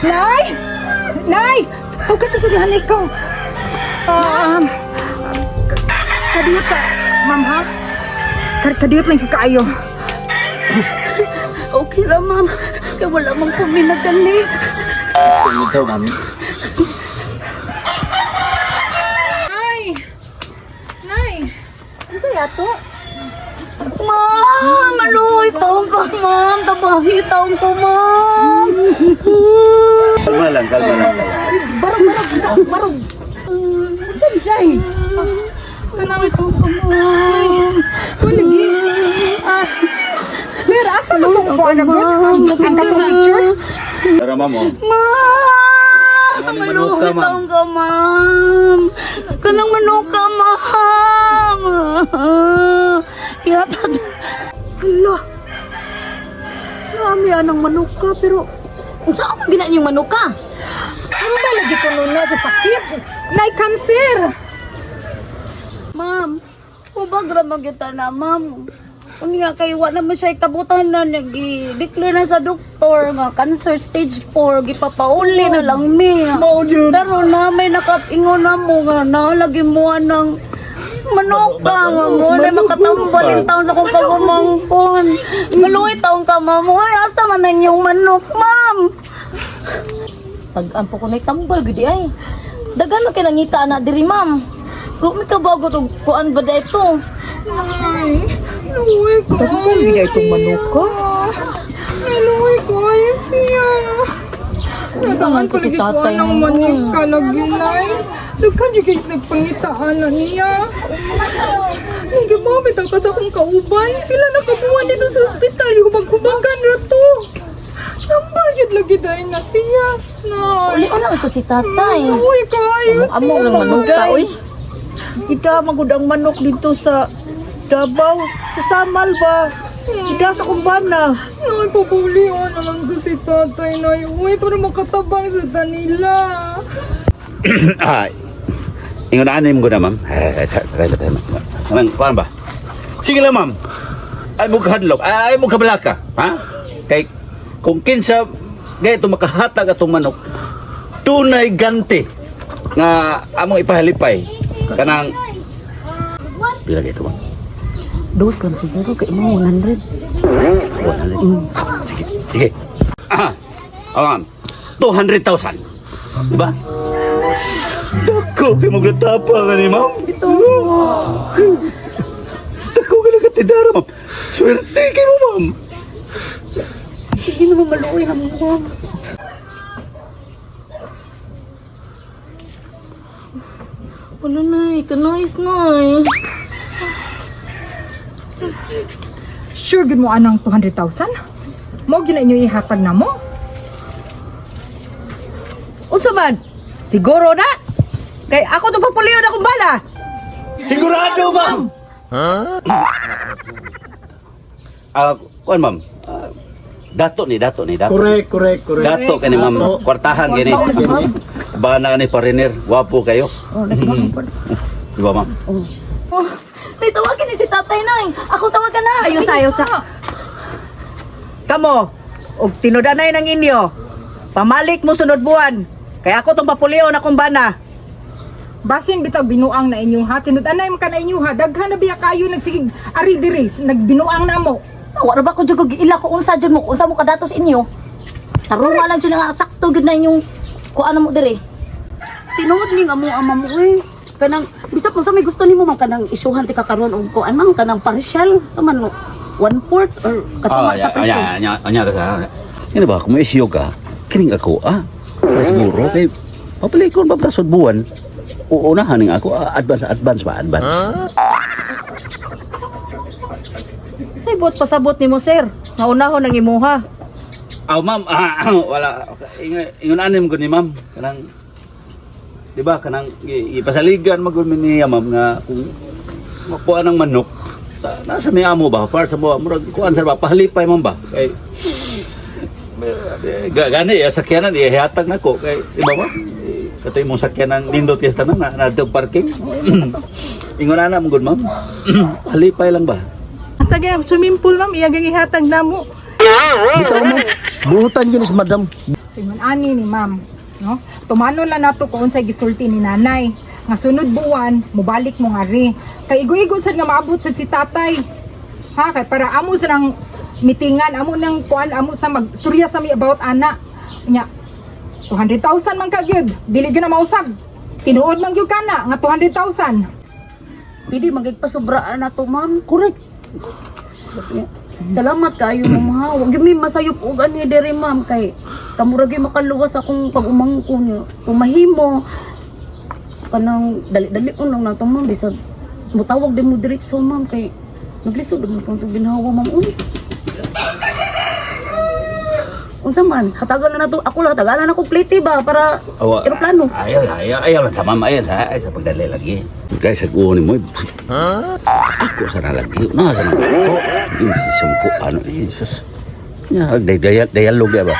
Nay! Nay! Huwag ka sa ikaw. Kadiyot sa... Ma'am, ha? Kadiyot lang kaayo. Okay ra, ma'am. Kaya wala mang kami nagdali. Ito, mami. Nay! Nay! Ano sa'yo to? Ma'am, maluhoy taong ka, ma'am. Tabahi taong ko, ma'am. Kalma lang. Barog. Saan dyan? Kanawit ko, ma'am. Kunagi. Sir, asa mo itong kuha na ba? Ang picture? Tara, ma'am, oh. Ma'am! Ano, Maluhoy manuka, ma'am? taong ka, ma'am. Kanang manuka, ma'am. Yata. Hala. Marami anang manuka, pero... Kung saan mo gina yung manuka? Ano ba lagi ko nun na sa sakit? Nay, cancer! Ma'am, ubag ramang kita na, ma'am. Kung nga kayo, wala naman siya ikabutan na nag-declare na sa doktor nga cancer stage 4, gipapauli na lang mi. Pero na may nakatingon na mo nga na, lagi mo ng manuka nga mo, na makatambal yung taon sa kong pagumangkon. Maluwi taong ka, ma'am. Uy, asa man na yung manok, ma'am? Pag-ampo ko na itambal, gudi ay. Dagan na kinangita na diri, ma'am. Pero may kabago to, kuan ba da ito? Nay, naluwi ko. Tapos hindi itong manuka. Naluwi ko, ayun siya. Nataan ko si lagi ko tatay ng mo. manika lagi, Nay. Daghan yung guys nagpangitaan na niya. Nagimamit ako sa akong kauban. Pila na kabuhan dito sa ospital. Yung maghumagan na to. Number yun lagi dahil na siya. Nay. Uli ko lang ito si tatay. Naluwi ko, ayun siya. Amo lang manuka, uy. Kita magudang manok dito sa Davao, sa Samal ba? Kita sa kumbana. Nay, papuliwan na lang ko si tatay, Nay. Uy, para makatabang sa kanila. Ingon anim ko na, ma'am. Kailan tayo, ma'am. Anong, paano ba? Sige lang, ma'am. Ay mo kahadlok. Ay mo kabalaka. Ha? Kay, kung kinsa, gaya ito makahatag atong manok, tunay ganti nga among ipahalipay. Kanang, pila kayo ito, ma'am? Dos lang siguro, kaya mo 100. 100. Sige. Ma'am. 200,000. Diba? Dako, kayo maglatapa ka ni ma'am. Ito. Dako ka lang katidara, ma'am. Swerte kayo, ma'am. Sige naman maluwi na mo. Ano na kanais na Sure good mo anang 200,000? Mo gina inyo ihatag na mo? Unsa man? Siguro na? Kay ako itong papuliw na kumbana. Sigurado, ma'am. Kuan, ma'am. Dato ni. Correct. Dato ka ni ma'am. Kwartahan gini. Baka na ni pariner. Wapo kayo. Oh, nasa mga po. Diba, ma'am? Oh, may tawagin ni si tatay na Ako tawagan na. Ayos. Kamo, og tinudanay ng inyo. Pamalik mo sunod buwan. Kaya ako itong papuliw na kumbana. Basin bitaw binuang na inyong ha. Tinud-anay man ka na inyo ha. Daghan na biya kayo nagsigig ari diri. Nagbinuang na mo. Wala ba ko jud ila ko unsa jud mo unsa mo kadatos inyo? Tarunga lang jud nga sakto gud na inyong kuan mo dire. Tinuod ning amo ama mo kanang bisag mo sa may gusto nimo man kanang isuhan ti kakaron og kuan man kanang partial sa man 1/4 or katuma sa presyo. Anya ka. Ano ba, kung may isyo ka, kining ako, Mas siguro, kay papalikon ba sa buwan, uunahan ng ako, advance ba? Sibot pasabot ni mo, sir. Naunahon ng imuha. Ma'am, wala. Ingon anim ko ni ma'am. Kanang, di ba, kanang ipasaligan mag-ulmin niya, ma'am, nga kung makuha ng manok, nasa may amo ba? Para sa mga, murag, kuhaan sa ba? Pahalipay, ma'am ba? Kay, gani, sakyanan, ihatag na ko. Kay, di ba, ma'am? Katoy mong sakyanan, nindot yes tanan, na parking. Ingon na mong good, ma'am. Halipay lang ba? Tagay, swimming pool, ma'am. Iyagang ihatag na mo. Bitaw mo. Buhutan yun is madam. Singon ani ni ma'am, no? Tumanon lang nato kung unsay gisulti ni nanay. Nga sunod buwan, mubalik mo nga ri. Kay igo-igo sad nga maabot sad si tatay. Ha, kay para amo sa nang mitingan, amo nang kuan, amo sa magstorya sa mi about ana. Nya 200,000 man ka gyud. Dili gyud na mausab. Tinuod man gyud kana nga 200,000. Pwede magigpasobraan na to, ma'am. Correct. Salamat kayo, ma'am, ha. Huwag yung may masayop o gani dere, ma'am. Kay kamurag yung makaluwas akong pag-umangko niyo. Kung mahimo, kanang dali-dali ko lang na to, ma'am. Bisag, mutawag din mo diretso, ma'am. Kay naglisod mo itong ginhawa, ma'am. Uy. Unsa man, hatagan na to. Ako lang, hatagan na komplete ba? Para aeroplano. Ayaw lang sa ma'am, ayaw sa pagdali lagi. Guys, ako ni mo. Ako sana lagi. Sana ako. Yung siyampo, ano, Jesus. Dialog ya ba?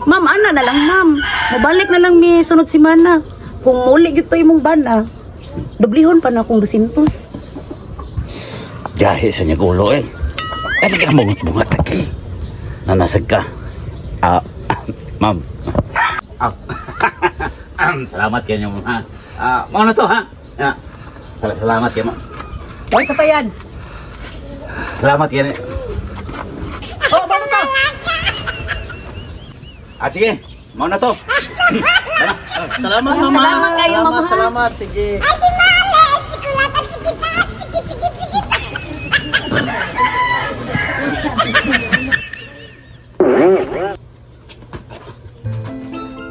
Ma'am, ana na lang, ma'am. Mabalik na lang mi sunod semana. Kung muli gito imong bana, doblihon pa na akong 200. Jahe sa niya gulo eh. Ano ka bungat-bungat lagi? Nanasag ka. Ma'am. Salamat kayo ma'am ha. Mau na to ha. Salamat kayo ma'am. Ay, sa payan. Salamat kayo. Oh, bano to? Sige. Mau na to. Salamat, Ay, mama. salamat kayo, mama. Salamat. Sige.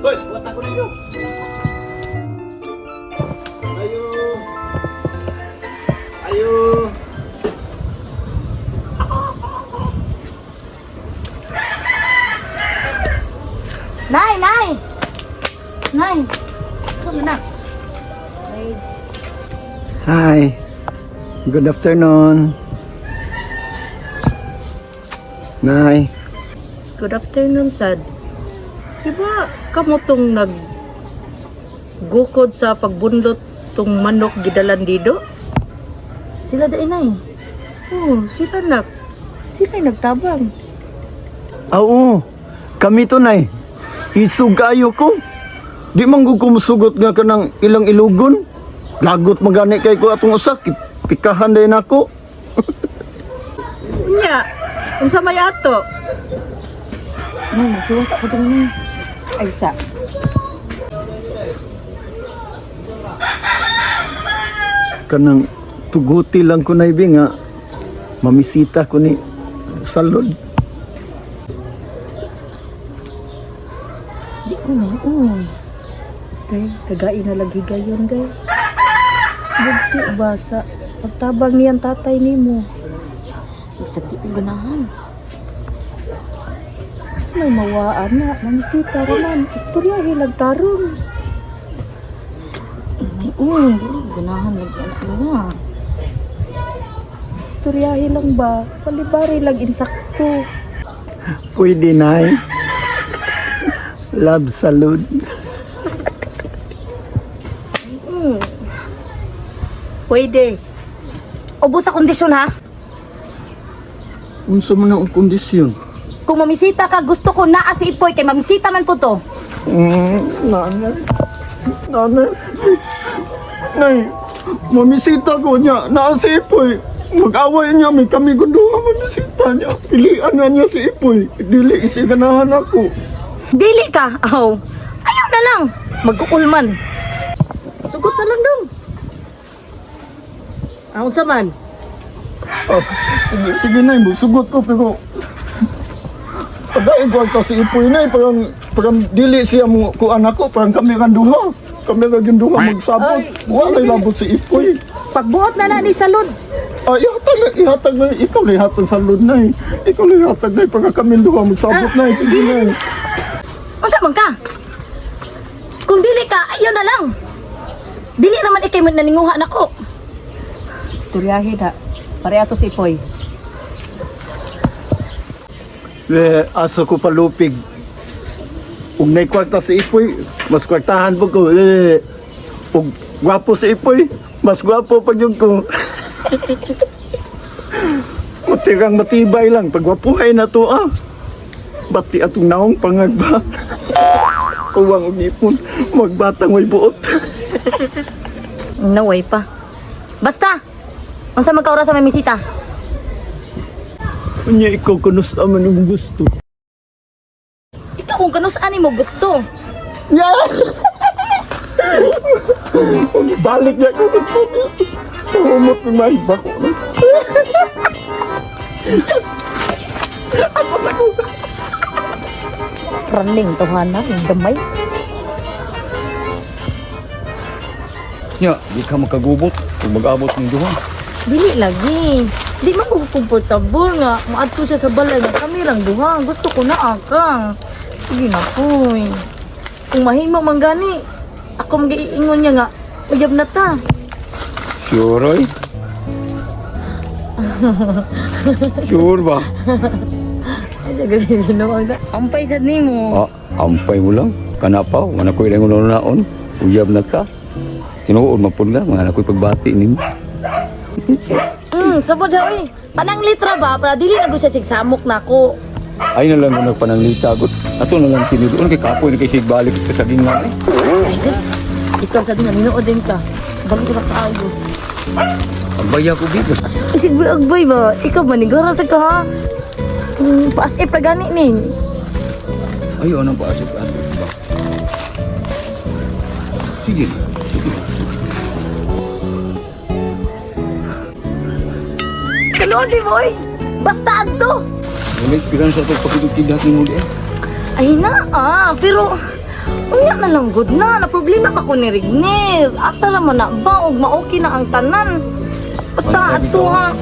Hoy, buat aku dulu. Ayo. Nay, nay. Nay. Saan na? Hi. Good afternoon. Nay. Good afternoon, Sad. Diba kamo tong gukod sa pagbundot tong manok gidalan dido? Sila da inay. Oh, sila nak. Sila nagtabang. Oo. Kami to, Nay. Isugayo ko. Di man ko kumusugot nga kanang ilang ilugon. Lagot magani kay ko atong usak. Pikahan day nako. Nya, unsa may ato? Nay, magkiwas ako din nay. Ay sa. Kanang tuguti lang ko na ibi nga. Mamisita ko ni salod. Di ko na. Day, kagain na lagi gayon, day. Bugti ba sa pagtabang niyan tatay nimo? Nagsakti ko ganahan. May mawaan na, mamisita raman. Istorya hilag tarong. Ganahan na. Istoryahin lang ba? Palibari lang insakto. Pwede, Nay. Love salud. Pwede. Ubos sa kondisyon ha. Unsa man ang kondisyon? Kung mamisita ka, gusto ko naa si Ipoy kay mamisita man po to. Nanay. Nanay. Nay, mamisita ko niya. Naa si Ipoy. Mag-away niya. May kami kunduha mamisita niya. Pilian na niya si Ipoy. Dili isiganahan ako. Dili ka. Aw. Ayaw na lang. Magkukulman. Sugot na lang dong. Ang sa man. Sige Nay. Sugot ko pero pagkain ko ang si Ipoy Nay. Parang dili siya mo kuan ako. Parang kami kan duha. Kami kan duha magsabot. Walay labot si Ipoy. Pagbuot na ni salud. Ihatag na. Ikaw na ihatag sa lod na. Ikaw na ihatag na. Pagka kami duha magsabot na. Sige na. Unsa man ka? Kung dili ka, ayaw na lang. Dili naman ikay naninguha nako. Istoryahin ha. Pare ato si Ipoy. Aso ko palupig. Ug nay kwarta si Ipoy, mas kwartahan po ko. Ug gwapo si Ipoy, mas gwapo pa yun ko. Matirang matibay lang. Pagwapuhay na to Bati atong naong pangagba. Kuwang og ipon, magbatang way buot. Naway pa. Basta! Unsa magkaura sa may misita? Unya ikaw kunusta man ang gusto. Ikaw kung kanus-ani mo gusto. Yeah! Balik niya ko. Humot ng mga iba ko. Ako sa ko. Raning tuhana, yung damay. Nya, di ka makagubot kung mag-abot ng duha. Dili lagi. Di man ko komportable nga. Maadto siya sa balay nga kami lang duha. Gusto ko na akang. Sige na po eh. Kung mahimo man gani, ako mag-iingon niya nga, uyab na ta. Sure, Roy? Sure ba? Ay, sige, ginawag na. Ampay sad ni mo. Ampay mo lang. Kanapaw, mana ko'y lang naon. Uyab na ka. Tinuod mapun ka, mga ako'y pagbati nimo. Sabod ha, uy. Panang litra ba? Para dili na ko siya sigsamok na ako. Ay na lang mo nagpananglitagot. Ato na lang sinidoon kay kapoy na kay sigbalik sa saging nga eh. Ay, sis. Ikaw sa din, minuod din ka. Balik ka na kaago. Ang baya ko dito. Isig ba, agbay ba? Ikaw ba, nigara sa ka ha? Paas e pragani ning. Ayaw nang paasip ka. Sige. Kalon di boy. Basta adto. May piran sa ito pagkikidhat ni muli eh. Ay na pero unya na lang good na. Na problema pa ko ni Rignir. Asa naman na ba og maoki na ang tanan. Basta adto ha.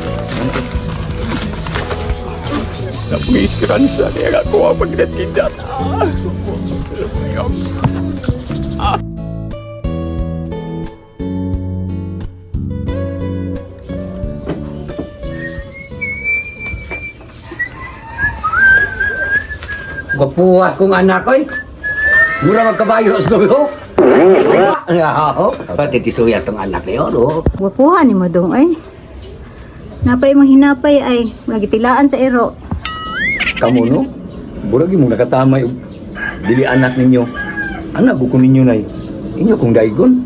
Napungispiransa niya ako ang pagkikidhat. Mapuwas kong anak ko eh. Mura magkabayo sa dulo. Pati tisuyas tong anak niyo, no? Wapuhan ni mo dong ay. Napay mo hinapay ay nagitilaan sa ero. Kamu no? Buragi mo nakatamay. Dili anak ninyo. Anak ko ninyo nay. Inyo kong daigon.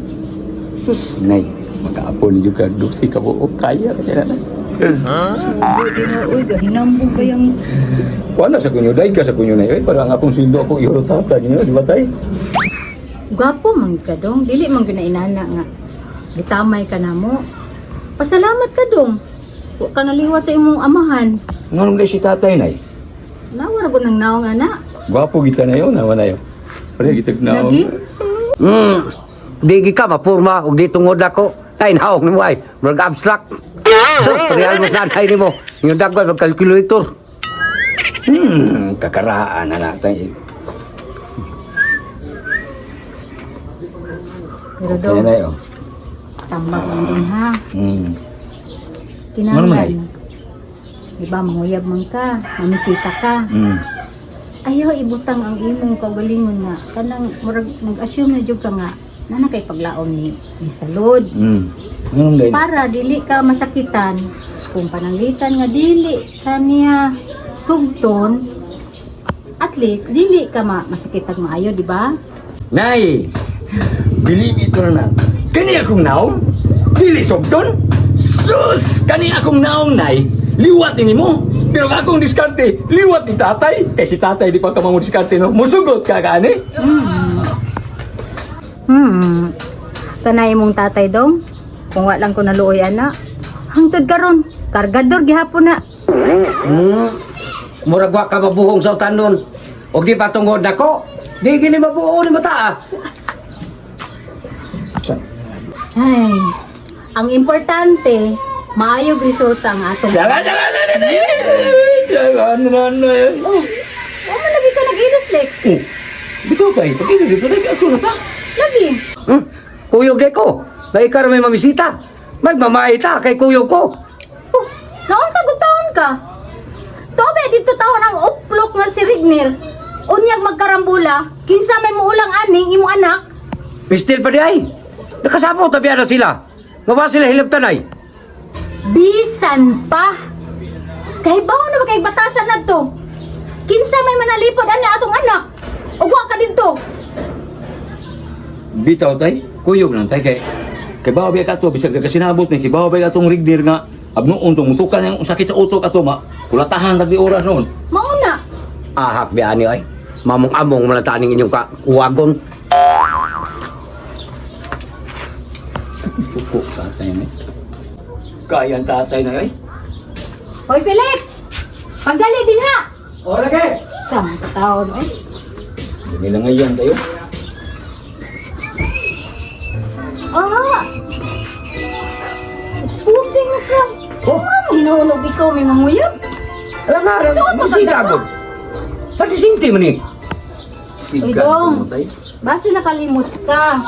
Sus, nay. Magkaapon niyo ka. Duksi ka po. O kaya. Kaya na. Hindi mo uy gahinambog ba yung Wala sa kunyo. Daig ka sa kunyo nay. Parang akong sildo ako. Iurotata niyo. Di ba tay? gwapo man ka dong. Dili man ginainana nga. Gitamay ka na mo. Pasalamat ka dong. Wa ka naliwat sa imong amahan. Nganong day si tatay nay? Nawara ko ng naong ana. Gwapo kita na yun. Nawa na yun. Pare, gitag na Lagi? Di ka mapurma ug di tungod ako. Ay naong ni mo ay. Murag abstract. So, parehal mo sa anay ni mo. Yung dagway mag-calculator. Kakaraan na natin. Pero Okay dong, na yun. tambak lang din ha. Ano man ay? Kinahanglan. Di ba, manguyab man ka, mamisita ka. Ayaw ibutang ang imong kaugalingon nga. Kanang murag mag-assume na jud ka nga nana kay paglaom ni salod. Anong day? Para dili ka masakitan kung pananglitan nga dili kaniya sugton, at least dili ka masakitag maayo, di ba? Nay, believe it or not. Kani akong naong? Dili sobdon? Sus! Kani akong naong, nay. Liwat ini mo. Pero akong diskarte, liwat ni tatay. Eh si tatay di pa ka mo diskarte, no? Musugot ka kani? Tanay mong tatay dong. Kung wa lang ko naluoy ana. Hangtod karon, kargador gihapon na. Murag wa ka mabuhong sa utanon. Og di pa tungod nako. Di gini mabuo ni mata. Ay, ang importante, maayog resulta ang atong. Jangan na yan. Ano lagi ka nag-ilis, Lex? Bitaw tayo. Pag-ini dito, ako na ta. Lagi. Kuyog de ko. Na ikaw may mamisita. Magmamay ta kay kuyog ko. Oh, naon sa gutahon ka? Tobe dito taon ang uplok nga si Rignir. Unyag magkarambula, kinsa may muulang aning imong anak. Pistil pa di ay. Nakasapo tabi na sila. Nga ba sila hilabtanay? Bisan pa. Kay bawo na kay batasan na to. Kinsa may manali lipad ana atong anak. Ugwa ka dito. Bitaw tay, kuyog lang tay kay baway ka to bisag ka sinabot ni si baway ka tong rigdir nga abnoon tong mutukan yung sakit sa utok ato ma. Kulatahan tagdi oras noon. Mauna. Ahak bi ani ay. Mamong-among malataning inyong uwagon. Puko tatay na. Kaya ang tatay na ay. Hoy Felix. Pagdali din ha. O lagi. Isang taon eh. Dili lang ngayon tayo. Ah! Spooking ka! Oh! Hinuunog ikaw may manguyab? Alam nga, masita ko. Sa disinti man ni. Uy, Dong. Basta nakalimot ka.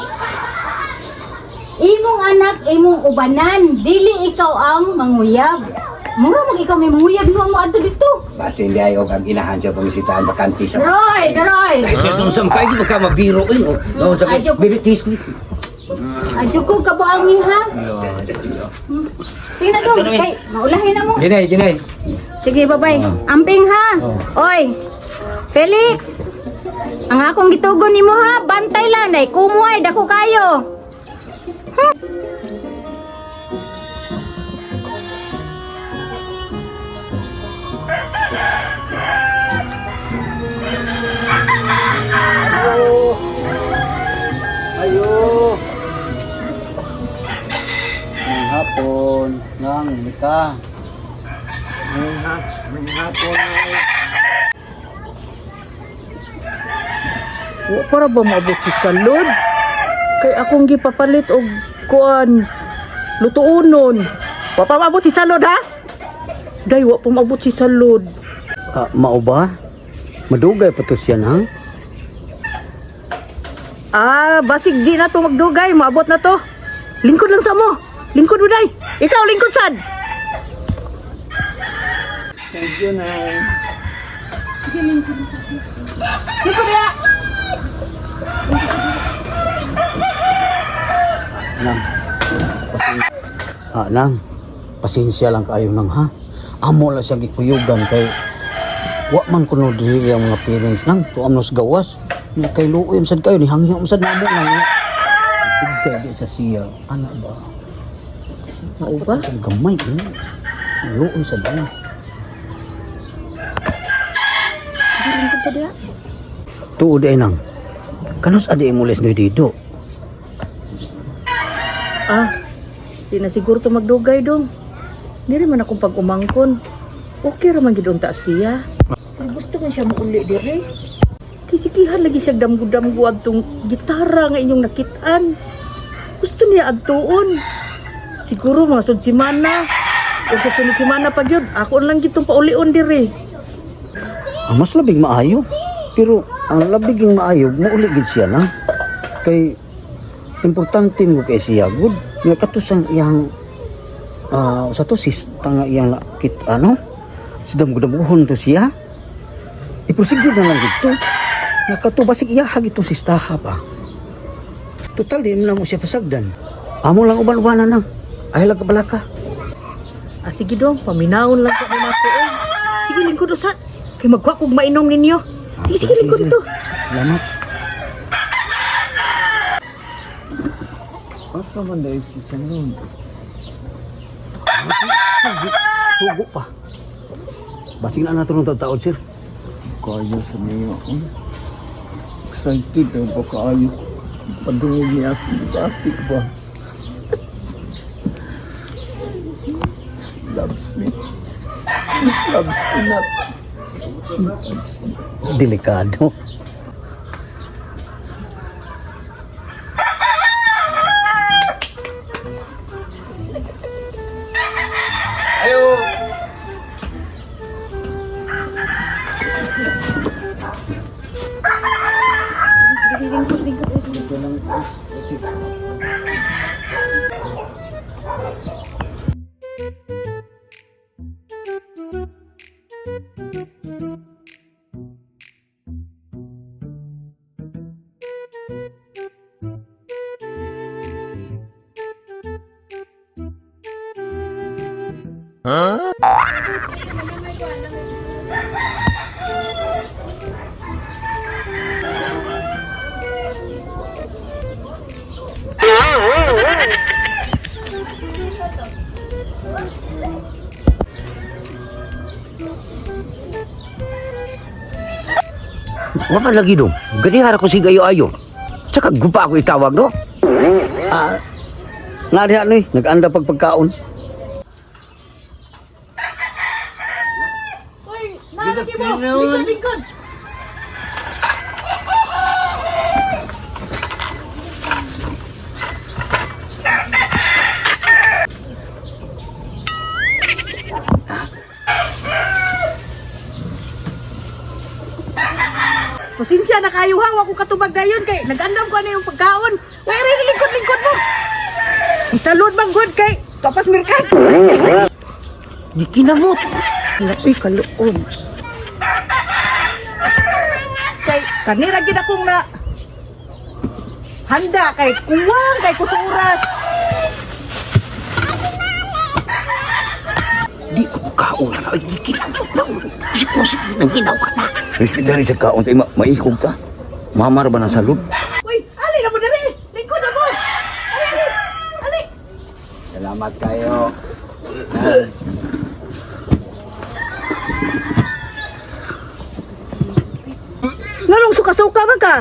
Imong anak, imong ubanan. Dili ikaw ang manguyab. Mura mag ikaw may manguyab noon mo adto dito. Basta hindi ayaw kang inahan siya pamisitahan bakanti sa... Daroy! Daroy! Ay, siya sumsam kayo, di ba ka mabiro? No, sa Adyo ko. biritis ko. Adyo ko kabuang ni ha. Sige na Dong. Kay, maulahin na mo. Jinay. Sige, bye-bye. Amping ha. Oy. Felix. Ang akong gitugon nimo ha, bantay lang day kumuhay dako kayo. Ayo. Ngayong hapon, nang ka. Ngayong hapon ay. Wa para ba maabot si salod? Kay akong gipapalit og kuan lutuonon. Wa pa maabot si salod ha? Day wa pa maabot si salod. Mao ba? Madugay pa to siya na? Basig di na to magdugay, maabot na to. Lingkod lang sa mo. Lingkod mo day. Ikaw lingkod sad. Thank you, Nay. Lingkod ya. Nang, pasensya lang kayo nang ha. Amo lang siya gikuyugan kay wa man kuno diri ang mga parents nang tuam nos gawas. Ni kay luoy sad kayo ni hangyam sad namo nang. Bigay di sa siya. Ana ba? Mao ba? Ang gamay ni. Luoy sad ana. Lingkod sad ya. Tuod ay nang. Kanos adi imules ni dito. Di na siguro to magdugay dong. Diri man akong pag-umangkon. Okay ra man gid unta siya. Pero gusto man siya mauli diri. Kisikihan lagi siya damgo-damgo adtong gitara nga inyong nakitaan. Gusto niya adtuon. Siguro mga sud semana. Kung sa sunod semana pa gyud, ako lang gitong paulion diri. Mas labing maayo. Pero ang labing maayo mauli gid siya na. Kay importante mo kay siya good. Nga katusang iyang sa to sista nga iyang lakit sidam gudabuhon to siya. Iprosigid na lang dito. Nga katubasig iyahag itong sistaha pa. Total di mo siya pasagdan. Amo lang uban-ubanan nang. Ay lang kabalaka. Sige dong, paminawon lang sa mga ko. Sige lingkod usa. Kay magwa kog mainom ninyo. Sige lingkod to. Salamat. Asa man dahil si Sanon? Sugo pa. Basig na nato ng taon sir. Kaya sa niyo. Excited na ba kaayo? Padungog niya ako. Plastic ba? She loves me. She loves me not. She loves me. Delikado. Wala lagi dong. Ganyan ko si gayo ayo. Tsaka gupa ako itawag no. Nga diha ni, nag-anda pagpagkaon. Uy, nalagi mo. Lingkod, lingkod. Pasensya na kayo ha, ako katubag gayon kay nag-andam ko na yung pagkaon. Wala rin lingkod-lingkod mo. Salud bang good kay kapas mirkat. Di kinamot. Lapi kaluon. Kay kanira gid akong na handa kay kuwang kay kusuras. Di ko kaon na. Ay, di kinamot na. Sip-sip nang ginawa ka na. Respect na rin sa kaon tayo. Maikog ka. Mamar ba ng salud? Uy, ali na mo dali. Lingkod na mo. Ali, ali. Salamat kayo. Lalong suka-suka ba ka?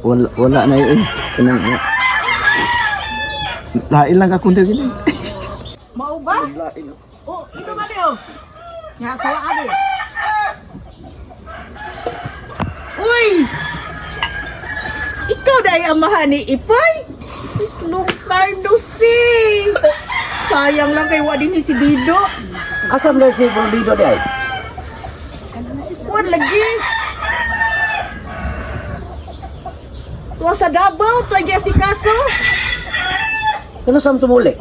Wala na yun. Lain lang ako na gini. Mau ba? Oh, ito ba niyo? Nga, sawa ali. Uy! Ikaw dahil amahan ni Ipay? Long time no see! Sayang lang kay Wadin ni si Dido. Asam na si Bordido day? Kuwan lagi. Tuwa sa Davao, tuwa niya si Kaso. Ano sam tumuli?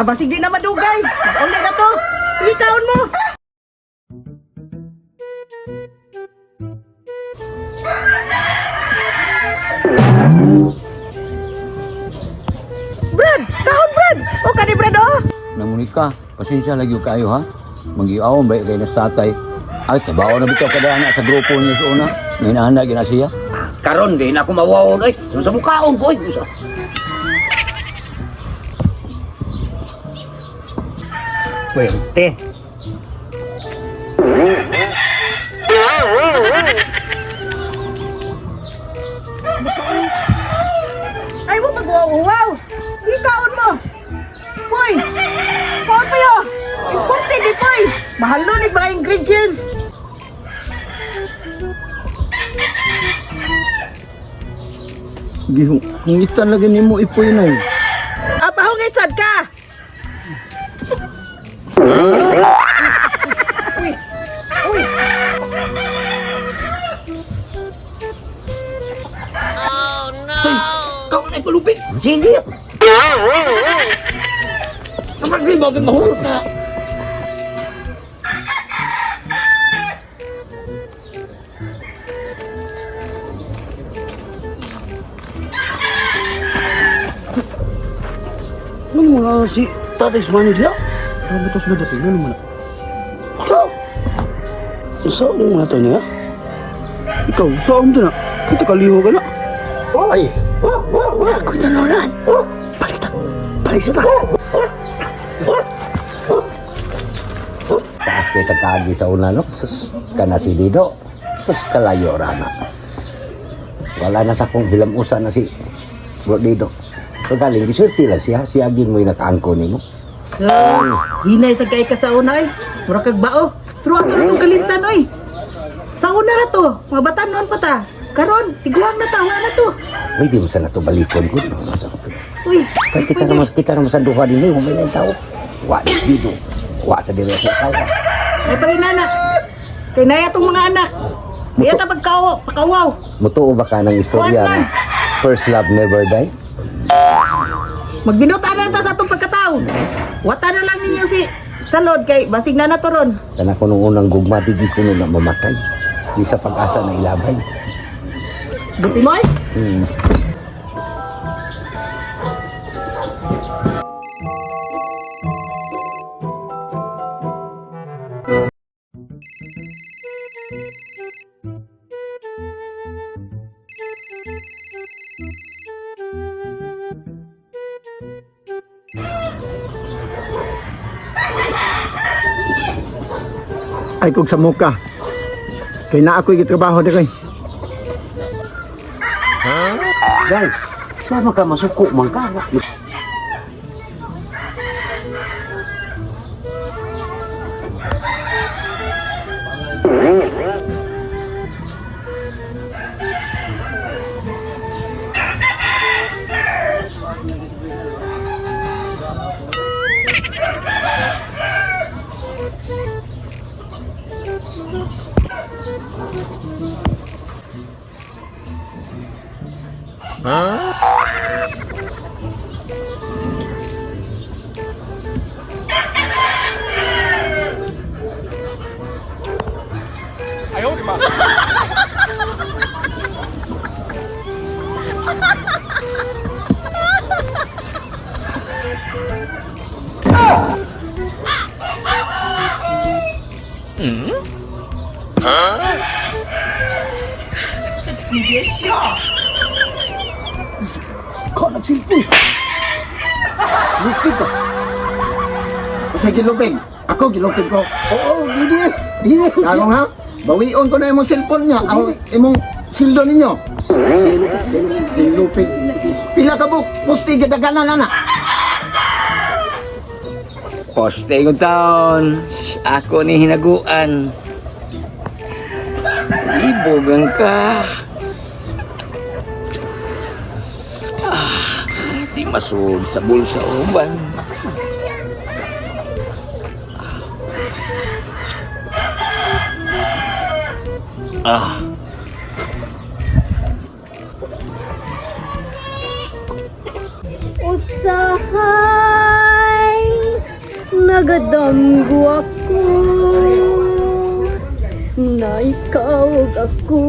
Basig di na madugay. Uli na to. Ikaon mo. Brad! Kaon, Brad! O ka ni Brad, oh! Namunika, pasensya lagi kayo ha. Manggiawon ba kayo na tatay. Ay, kabawa na bitaw kada na sa grupo niyo sa una. Ninahanda gina siya. Karon din ako mawawon ay. Sa mukhaon ko ay. Puwerte. Ay mo mag-wow-wow! Ikaon mo! Poy! Kaon mo yun! Importante di, Poy! Mahal nun mga ingredients! Hungitan lagi ni mo ipoy na yun. Pahungitsad ka! Uy! Uy! Kau na palupit. Sige. Kapag di ba mahulog na. Ano mo na si Tatay Sumani dia? Ano ba sudah dating? Ano mo na? Saan mo na tayo niya? Ikaw, saan mo na? Ito kaliho ka na. Ay. Ako'y tanoran. Balik sa ta. Taas kayo tagkagi sa una, no? Sus, kana si Dido. Sus, kalayo rana. Wala na sa kong bilamusa na si Dido. So, galing, gisurti lang siya. Siya agin mo'y nakaangko ni mo. Hinay sa kay ka sa unay. Mura kag bao. Pero ato na itong kalintan, oy. Sa una na to. Mga bata noon pa ta. Karon, tiguang na ta. Wala na to. Uy, di mo sana ito balikon ko. No? Uy, Kaya kita naman sa duha din mo. May tao. Wa, Dido. Wa sa dire sa tao. ay palinana. Kay naya tong mga anak. Kaya ta pagkawaw. Mutuo ba ka ng istorya na first love never die? Magbinutan na ta sa atong pagkatao. Wata na lang ninyo si Salod kay basig na naturon. Kana ko nung unang gugma, di ko na mamatay. Di sa pag-asa na ilabay. Buti mo ay? ay kog sa muka. Kay na ako'y gitrabaho diri. Day, sama ka masuko man ka. Ka nagsimpoy. Lupig ka. Sa gilupig. Ako gilupig ko. Oo, dili ko siya. Tarong ha? Bawion ko na imong cellphone niya. Ang imong sildo ninyo. Silupig. Pila ka buk. Pusti gadaganan na. Poste ko taon. Ako ni hinaguan. Ibogang ka. Di masud sa bulsa uban. Usahay, nagadanggo ako, na ikaw ug ako.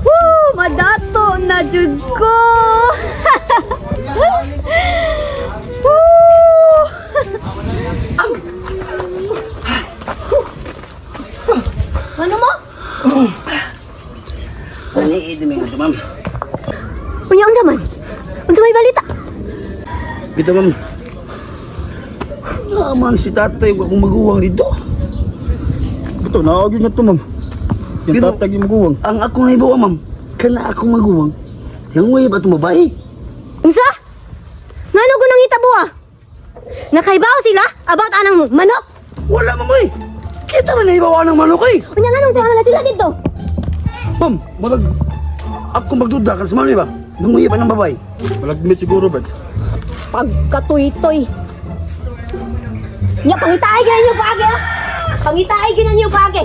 Woo! Madato na jud ko! Woo! Ano mo? Paniid mi nga ma'am. Unya unsa man? Unsa may balita? Bito ma'am. Naman si tatay wa kong maguwang dito. Ito, naagin na to, ma'am. Yung Pero- tatag yung maguwang. Ang ako na ibawa ma'am. Kana akong maguwang. Yang way ba itong babae? Unsa? Ngano ko nang hitabo ah? Nakaibaw sila about anang manok? Wala ma'am ay. Kita na naibawa ng manok eh. Unya nganong tuwa na sila dito? Ma'am, malag... Ako magduda ka sa mami ba? Nanguya pa ng babae. Malagmit siguro, ba? Pagkatuy-toy. Nya pangitaay gyud ninyo paagi ah. Pangitaay gyud ninyo paagi.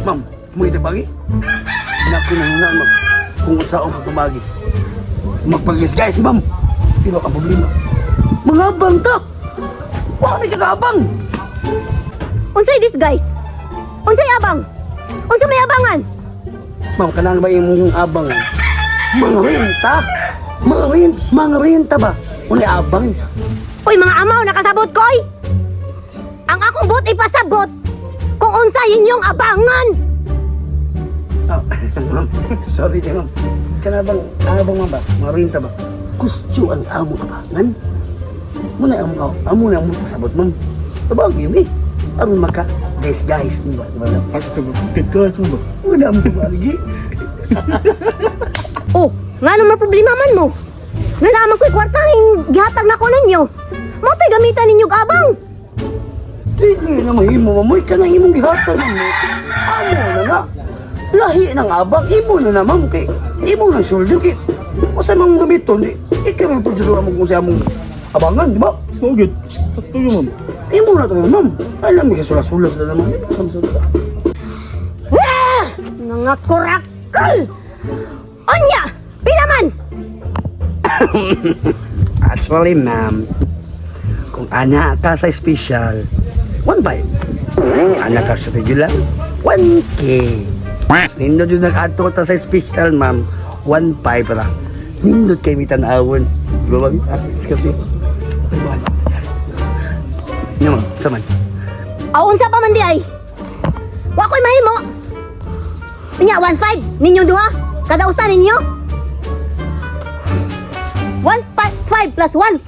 Ma'am, mo ito bagi? Naku na nga ma'am. Kung saan ka tumagi. Magpag-guys, ma'am. Pero ang problema. Mangabang ta. Wala may kagabang. Unsay this guys? Unsay abang? Unsa may abangan? Ma'am, kanang ba yung abang? Mga renta. Mga renta ba? Wala abang. Uy mga amaw nakasabot koy. Ang akong bot ipasabot kung unsa inyong abangan. Ah, ma'am, sorry din ma'am. Kana bang abang ma'am ba? Mga renta ba? Gusto ang among abangan. Muna ang pasabot ma'am. Tabang yun eh. Aron maka guys, di ba? Kagkas mo ba? Wala mo lagi. Oh, nga naman problema man mo. Nga naman ko'y kwartang gihatag na ko ninyo. Mo to'y gamitan ninyo abang. Dili na mahimo mamoy ka nang imong gihatan mo. Amo na nga. Lahi ng abang imo na naman kay imo lang suldo kay. Usa mang gamiton di ikaw ang producer mo kung sa among abangan, di ba? Sugit. Sakto yun, ma'am. Imo na to ma'am. Alam mo sulas-sulas na naman. Mga kurakal! Onya! Pinaman! Actually, ma'am, kung anak ka sa special, 1.5. Anak ka sa regular, 1K. Nindot yung nag-ato ta sa special, ma'am, 1.5 ra. Nindot kay mitanawon. Gawag, iskati. Nga, ma'am, saman. Aun sa pa man di ay. Wa ko'y mahimo. Pinya 1.5 ninyo duha. Kada usa ninyo. 1.5 plus 1.5.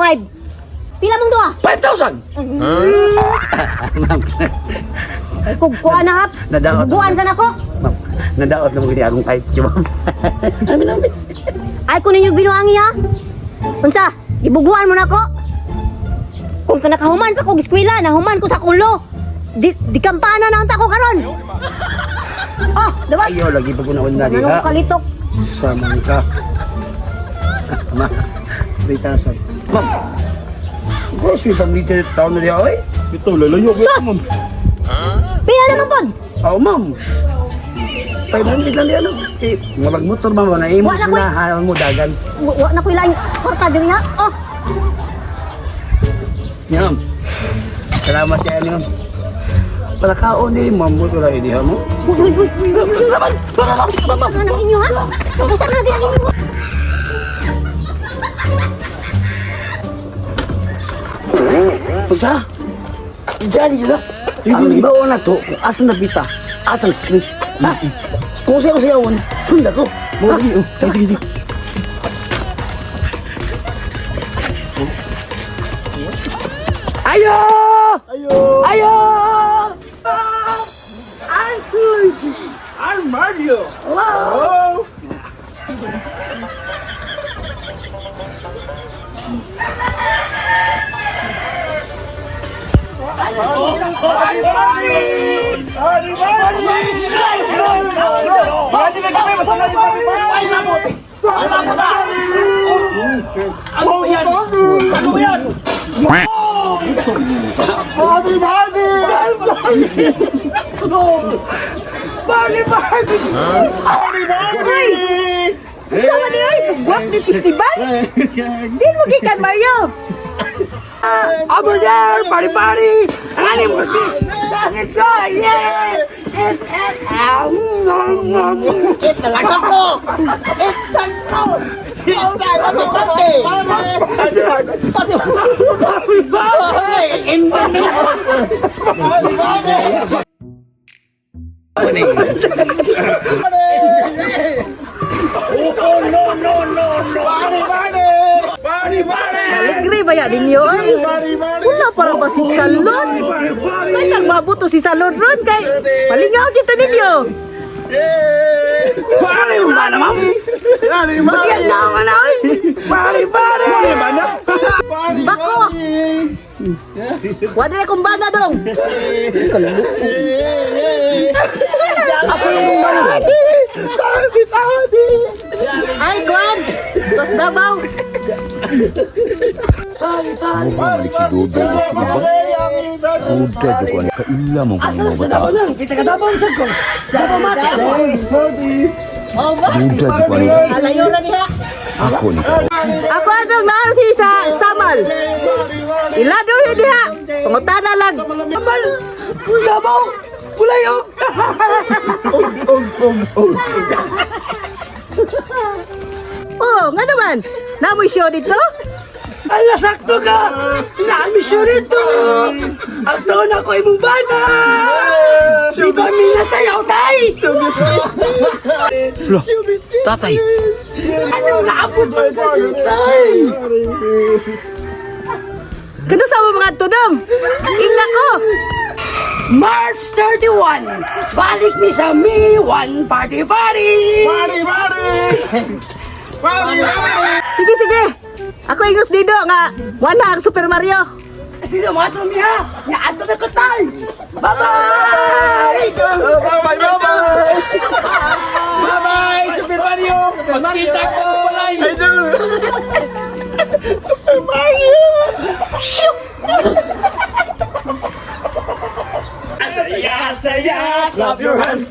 Pila mong duha? 5,000! Ma'am, Kung kuha na hap, nadaot. bubuan ka na ko. Ma'am, nadaot na mo gini akong kahit siya, ma'am. Amin. Ay ko ninyo binuangi ha. Unsa, ibubuan mo na ko. Kung kanakahuman pa ko giskwela, nahuman ko sa kulo. Di kampana na unta ko karon. Oh, dapat. Ayaw, lagi pag unaon na Ano diha. ko kalitok. Samang ka. Ma, ritasan. Ma'am, grocery pag-liter taon na diha, oy. Ito, lalayo ko ito, ma'am. Pila naman pod. Oo, ma'am. 500 lang diyan, no? Eh, murag motor, ma'am, na imo Wala ko sila, halang mo dagan. Wa na ko ilang korta diri ha. Oh, Yan, ma'am. Salamat kaya ni ma'am. Para kaon ni ma'am mo ito lang idiha mo. Salamat! ano na inyo ha? Basta na din ang inyo. Basta? Diyan yun na. Ang ibawa na to, kung asan na pita, asang script. Ha? Kung sa'yo sayawon, sunda ko. Mga video. Sige. Ayo! Ayo! I'm Luigi. I'm Mario. Hello. Sama ni ay, buat di festival. Din mo gikan Mario. Over there, party party! Ano mo kasi? Dahil joy! Yeah! Alegre ba yan ninyo? Wala para ba si Salon? Kaya nagmabuto si Salon ron kay palingaw kita ninyo. Pare mo ba naman? Bagyan na ako na oy! Pare! Bako! Wala akong bana dong. Ako yung banda! Ay, Kwan! Tos Dabaw! Asa sa dabaw lang? Kita ka dabaw sa ko! Dabaw mata! Alayo na niya. Ako ni Ako adong naan si Samal. Ilado yun diha. Pangutana lang. Samal! Dabaw! Pulayog! Oh, nga naman. Namoy show dito? Ala, sakto ka! Naamisyon ito! Ang taon ako ay mubana! Di ba minatayaw tayo? Tatay! Ano naabot mo kayo tayo? Kano sa mga tudom? Ingna ko! March 31! Balik ni sa Mi One Party Party! Sige, sige. Ako ingos dito nga. Wala ang Super Mario. Sino mga tumiha? Naato na ko tayo! Bye-bye! Bye-bye! Super Mario! Magkita ko palay! Super Mario! Asaya, clap your hands!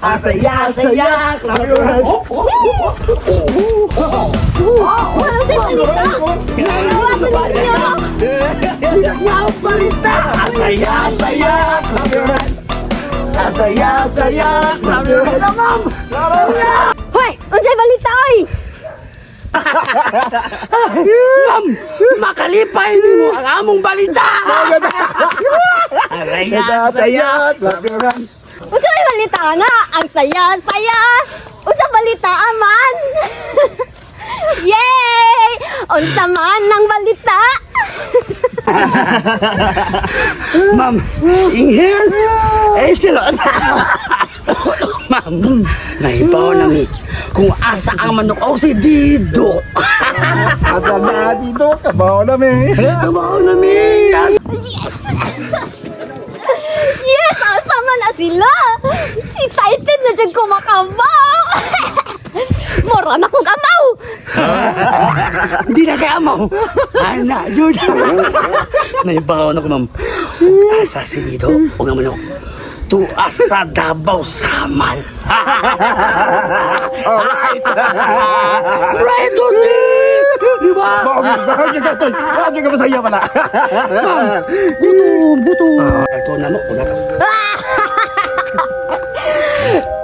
Asaya, clap your hands! Wala sa balita. Wala sa balita. Wow, balita! Asaya, clap your hands! Asaya, clap your hands! Ma'am! Hoy, unsay balita oy? Ma'am! Makalipay ni mo ang among balita! Asaya, clap your hands! Unsa may balita na? Ang saya-saya. Unsa balita aman? Yay! Unsa man ng balita? Ma'am, inhale. Exhale. Ma'am, naibaw na mi. Kung asa ang manok o si Dido. Asa na dito, kabaw na mi. Kabaw na mi. Yes! Asama na sila! Excited na dyan kumakabaw! Mora na kong amaw! Hindi na kaya mo. Ana, yun. Naibaw na ko, ma'am. Asa si Dido o nga manok. Tuas sa Davao Saman. Alright. Right on it. Di ba? Bakit ka masaya pala? Gutom. Ito na mo. Una ka.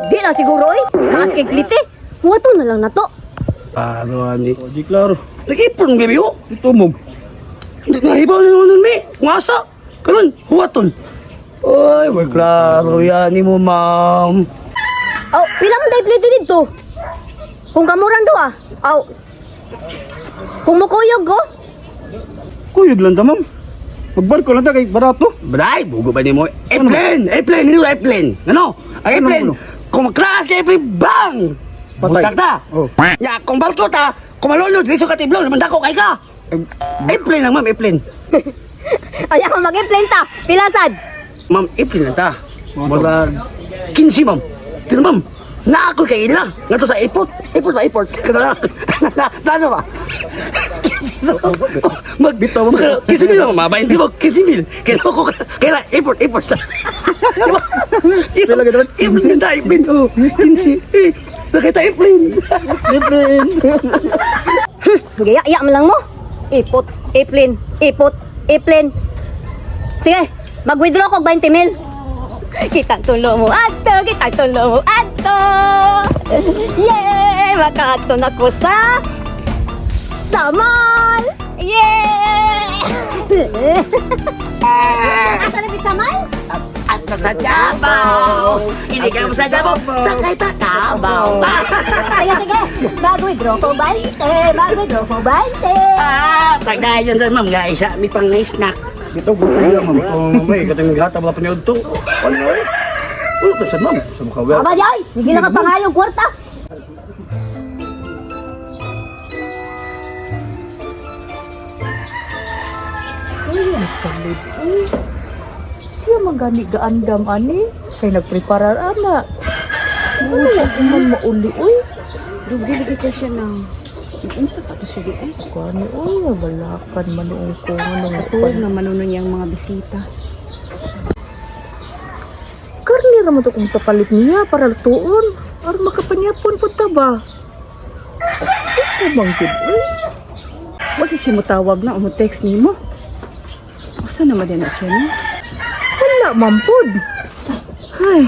Di na siguro eh! Mas kay klite! Wato na lang na to! Ano, Andy? Di klaro. Nag-ipon, gabi ho. Ito, ma'am. Nahibaw na naman, mi. Ngasa. Kanan, huwaton. Ay, may klaro yan ni mo, ma'am. Oh, pila man dahil plito dito? Kung kamuran do ah. Oh. Kung mukuyog ko? Kuyog lang ta, ma'am. Magbarko lang ta kay barato. Baday, bugo ba ni mo? Airplane! Airplane! Hindi airplane! Ano? Ang airplane! Kung mag-crash ka airplane, bang! Bustak ta! Oh. Ya, kung balto ta, kung malunod, liso ka tiblo, naman dako kay ka! Airplane lang, ma'am, airplane. Ay ako mag-plane ta. Pilasad. Ma'am, airplane lang ta. Mga 15, ma'am. Pero ma'am, naako kay ila. Nga to sa airport. Airport ba? Airport. Ano ba? Magbitaw mo. Kisimil mo, mama. Hindi mo, kisimil. Kailan ko, kailan, airport. Pila ka naman? Airplane na, airplane. Oh, 15. Nakita airplane. Gaya mo lang mo. Ipot, airplane, ipot, airplane. Sige, mag-withdraw ko 20 mil. Kitang tulo mo ato, kitang tulo mo ato. Yay! Makato na ko sa mall. Yay! Asa na sa mall? At sa Davao. Hindi ka mo sa Davao. Sakay ta Davao. Sige, mag-withdraw ko 20. Mag-withdraw ko 20. Pagdayon sa ma'am, guys. May pang snack. Dito buto lang, ma'am. Oh, may katong gata wala pa niya ito. Ano eh? Ulo ka sa ma'am. Sa makawel. Aba, Jay! Sige lang ka pangayong kwarta. Uy, ang salid. Uy. Siya magani gaandam ani. Kay nagpreparar ana. Uy, man mauli. Uy. Dugili ka siya ng unsa pa to siya di ay. Kani, uy, balakan manuong ko. Tuwag na manuno niyang mga bisita. Karni raman to kung tapalit niya para tuon. Or makapanyapon po ta ba? Ito manggid, uy. Wasa siya mo tawag na o mo text nimo. Asa naman din na siya no? Wala, mampod. Ay,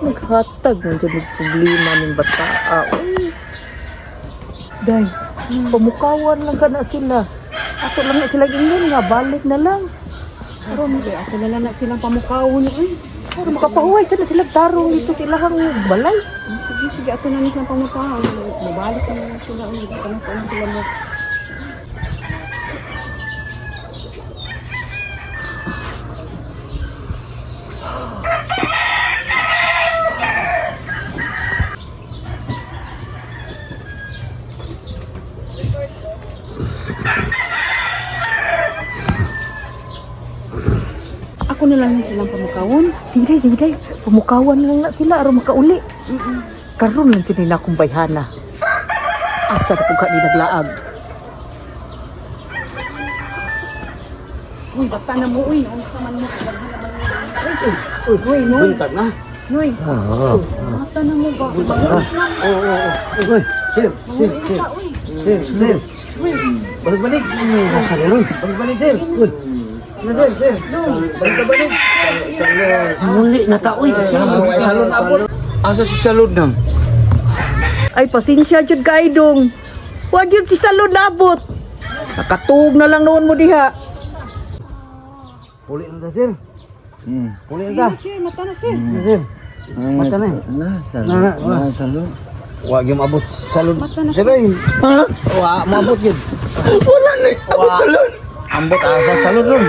naghatag mo dyan problema ng bata. Uy. Day, pamukawan lang ka na sila. Ako lang na sila ganyan nga, balik na lang. Pero hindi ako na lang na silang pamukawon eh. Para makapahuway sila sila tarong dito sila hang balay. Sige, ato na silang pamukawon. Mabalik na lang sila. Hindi ka na sila mo. Ako na lang silang pamukawon. Sige day, pamukawan lang na sila aron makauli. Karon lang kini na akong bayhana. Asa na kung kani naglaag. Uy, bata na mo. Uy, unsa man mo. Uy, noy. Buntag na. Noy. Bata na mo ba? Uy, sir. Sir. Balik. Balik, sir. Uy. Sir. Balik. Muli na ta, uy. Salon abot. Asa si salon nang? Ay, pasensya jud kay dong. Wa jud si salon nabot. Nakatug na lang noon mo diha. Puli na ta, sir. Puli na ta. Sir, mata na sir. Sir. Mata na. Salon. Wa gyud maabot sa salud. Sir ay. Ha? Wa maabot gyud. Wala na. Abot salon. Ambot asa salud ron.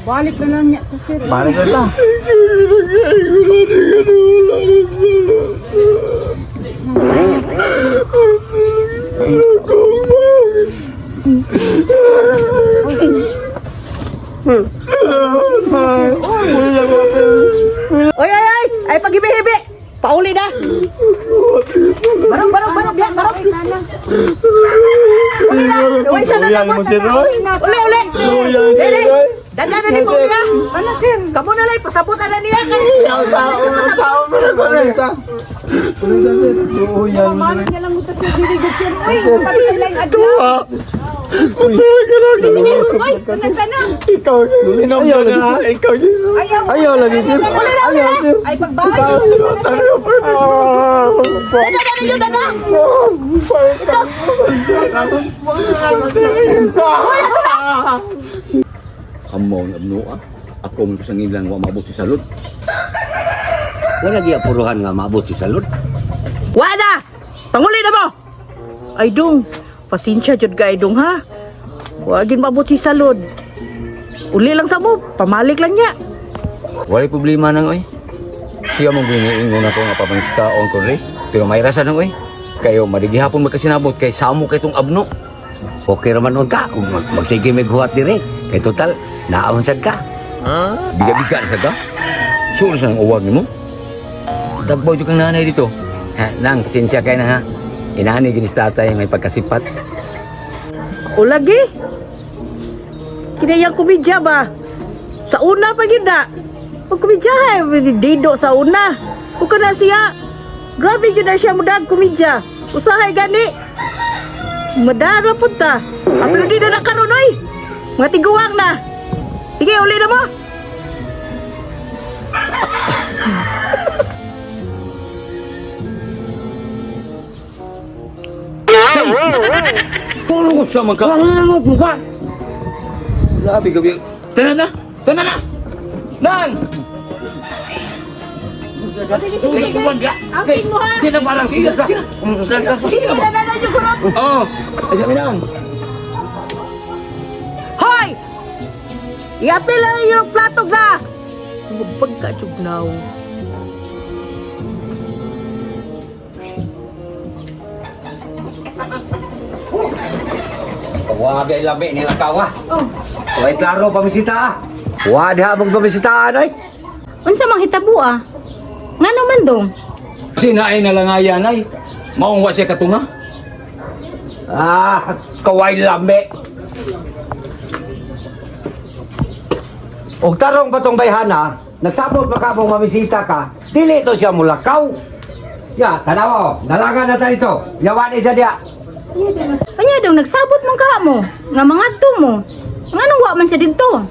Balik na lang niya to, sir. Balik na ta. Oy, ay, ay! Ay, pag-hibi-hibi! Pauli na! Barong, barong, barong, barong, barong! Uli na! Uy, sa na naman! Uli, uli! Dili! Dagan na ni Pauli na! Ano, sir? Kamu na lang, pasabutan na niya! Sao mo na ba na? Mamalit niya lang ito, sir. Dirigid, sir. Uy, pati lang adlaw. Ikaw, inom ka na. Ikaw, ayaw lagi sir. Ayaw sir. Ay, pagbahay. Amaw na abnuha. Ako man pasangin lang wa maabot si salud. Wala gyud apuruhan nga maabot si salud. Wala! Panguli na mo! Ay, dong. Pasensya jud ka, ay, dong, ha? Wagin mabot si salod. Uli lang sa mo. Pamalik lang niya. Walay problema nang oy. Siya mong giniingon ako nga papangitaon ko rin. Pero may rasa nang oy. Kayo madigihapon magkasinabot kay samo kay tong abno. Okay raman on ka kung magsige may guhat dire. Kay total naawon sad ka. Biga-biga na sa ka. Sure sa nang uwag ni mo. Dagbaw jud kang nanay dito. Ha, nang pasensya kay na ha. Inani ginis tatay may pagkasipat. O lagi. Kinayang kumidya ba? Sa una pa yun na. Pag kumidya, dido sa una. Kung ka na siya, grabe yun na siya mudag kumidya. Usahay gani. Madara po ta. Pero di na nakaronoy. Mga tiguwang na. Sige, uli na mo. Puro ko sa mga kalangot mo ka. Grabe gabi. Tanan na! Tanan na! Nang! Sige, kuwan ka. Amin mo, ha? Hindi na parang siya ka. Sige na na yung gurap. Oo. Ay, kami nang. Hoy! Iapil na yung platog na. Pagkachugnaw. Wagay labi ni lakawa. Way klaro pamisita. Wada mong pamisitaan ay. Unsa mang hitabo ah? Ngano man dong? Sinaay na lang ayan ay. Maong wa siya katunga. Kaway labi. Og tarong patong bayhana, nagsabot pa ka mong mamisita ka, dili to siya mulakaw. Ya, tanaw, dalangan na tayo ito. Yawan isa dia. Anya dong nagsabot man ka mo nga mangadto mo. Nganong wa man siya didto?